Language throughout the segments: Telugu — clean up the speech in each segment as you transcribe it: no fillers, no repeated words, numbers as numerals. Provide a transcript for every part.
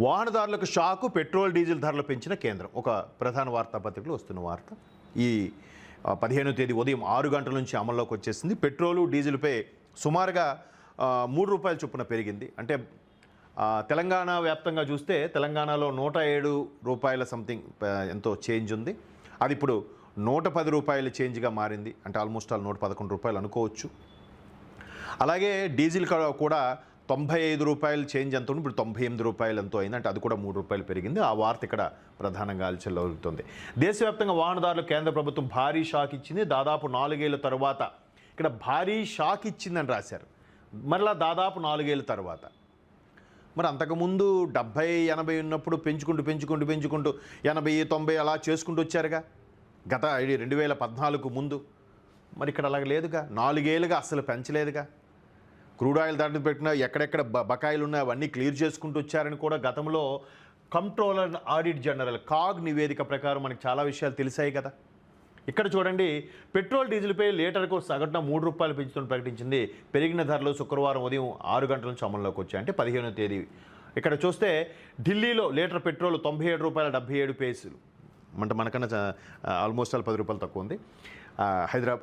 వాహనదారులకు షాకు, పెట్రోల్ డీజిల్ ధరలు పెంచిన కేంద్రం. ఒక ప్రధాన వార్తాపత్రికలో వస్తున్న వార్త. ఈ 15వ తేదీ ఉదయం 6 గంటల నుంచి అమల్లోకి వచ్చేసింది. పెట్రోలు డీజిల్పై సుమారుగా ₹3 చొప్పున పెరిగింది. అంటే తెలంగాణ వ్యాప్తంగా చూస్తే తెలంగాణలో ₹107 సంథింగ్ ఎంతో చేంజ్ ఉంది. అది ఇప్పుడు ₹110 చేంజ్గా మారింది. అంటే ఆల్మోస్ట్ ఆల్ ₹111 అనుకోవచ్చు. అలాగే డీజిల్ కూడా ₹95 చేంజ్ ఎంత ఉంది, ఇప్పుడు ₹98 ఎంతో అయింది. అంటే అది కూడా ₹3 పెరిగింది. ఆ వార్త ఇక్కడ ప్రధానంగా అలచల్లో అవుతుంది. దేశవ్యాప్తంగా వాహనదారులు కేంద్ర ప్రభుత్వం భారీ షాక్ ఇచ్చింది. దాదాపు 4 ఏళ్ల తర్వాత ఇక్కడ భారీ షాక్ ఇచ్చిందని రాశారు. మరలా దాదాపు 4 ఏళ్ల తర్వాత. మరి అంతకుముందు 70-80 ఉన్నప్పుడు పెంచుకుంటూ 80, 90 అలా చేసుకుంటూ వచ్చారుగా గత 2014 ముందు. మరి ఇక్కడ అలాగ లేదుగా. 4 ఏళ్ళుగా అస్సలు పెంచలేదుగా. క్రూడ్ ఆయిల్ ధరలు పెట్టినా ఎక్కడెక్కడ బకాయిలు ఉన్నాయో అవన్నీ క్లియర్ చేసుకుంటూ వచ్చారని కూడా గతంలో కంట్రోలర్ ఆడిట్ జనరల్ కాగ్ నివేదిక ప్రకారం మనకి చాలా విషయాలు తెలిసాయి కదా. ఇక్కడ చూడండి, పెట్రోల్ డీజిల్పై లీటర్కు సగటున ₹3 పెంచుతుని ప్రకటించింది. పెరిగిన ధరలు శుక్రవారం ఉదయం 6 గంటల నుంచి అమల్లోకి వచ్చాయి. అంటే 15వ తేదీ. ఇక్కడ చూస్తే ఢిల్లీలో లీటర్ పెట్రోల్ ₹97.77. అంటే మనకన్నా ఆల్మోస్ట్ ఆల్ ₹10 తక్కువ ఉంది.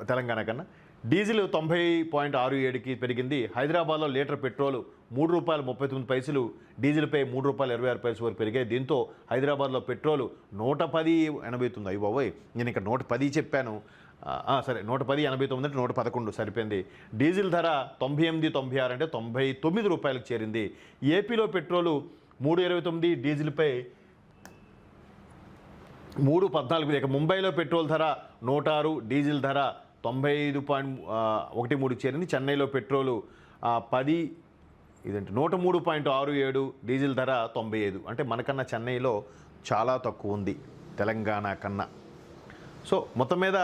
తెలంగాణ కన్నా. డీజిల్ 90.67కి పెరిగింది. హైదరాబాద్లో లీటర్ పెట్రోల్ ₹3.39, డీజిల్పై ₹3.26 వరకు పెరిగాయి. దీంతో హైదరాబాద్లో పెట్రోల్ 110.89. అయ్యి బాబోయ్, నేను ఇక్కడ 110 చెప్పాను. సరే, 110.89 అంటే 111 సరిపోయింది. డీజిల్ ధర 98.96 అంటే ₹99 చేరింది. ఏపీలో పెట్రోలు 3.29, డీజిల్పై 3.14. ఇక ముంబైలో పెట్రోల్ ధర 106, డీజిల్ ధర 95.13 చేరింది. చెన్నైలో పెట్రోలు 103.67, డీజిల్ ధర 95. అంటే మనకన్నా చెన్నైలో చాలా తక్కువ ఉంది తెలంగాణ కన్నా. సో మొత్తం మీద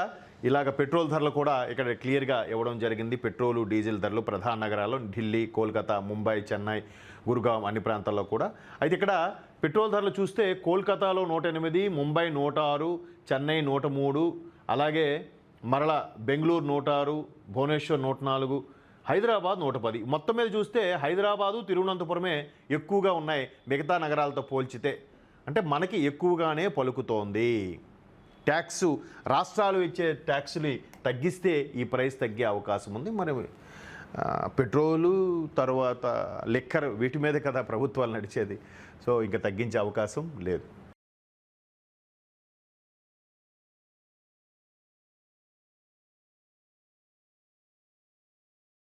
ఇలాగ పెట్రోల్ ధరలు కూడా ఇక్కడ క్లియర్గా ఇవ్వడం జరిగింది. పెట్రోలు డీజిల్ ధరలు ప్రధాన నగరాల్లో ఢిల్లీ, కోల్కతా, ముంబై, చెన్నై, గురుగాం అన్ని ప్రాంతాల్లో కూడా. అయితే ఇక్కడ పెట్రోల్ ధరలు చూస్తే కోల్కతాలో 108, ముంబై 106, చెన్నై 103, అలాగే మరల బెంగళూరు 106, భువనేశ్వర్ 104, హైదరాబాద్ 110. మొత్తం మీద చూస్తే హైదరాబాదు, తిరువనంతపురమే ఎక్కువగా ఉన్నాయి మిగతా నగరాలతో పోల్చితే. అంటే మనకి ఎక్కువగానే పలుకుతోంది. ట్యాక్సు రాష్ట్రాలు ఇచ్చే ట్యాక్సుని తగ్గిస్తే ఈ ప్రైస్ తగ్గే అవకాశం ఉంది. మరి పెట్రోలు తర్వాత లిక్కర్ వీటి మీద కదా ప్రభుత్వాలు నడిచేది. సో ఇంకా తగ్గించే అవకాశం లేదు.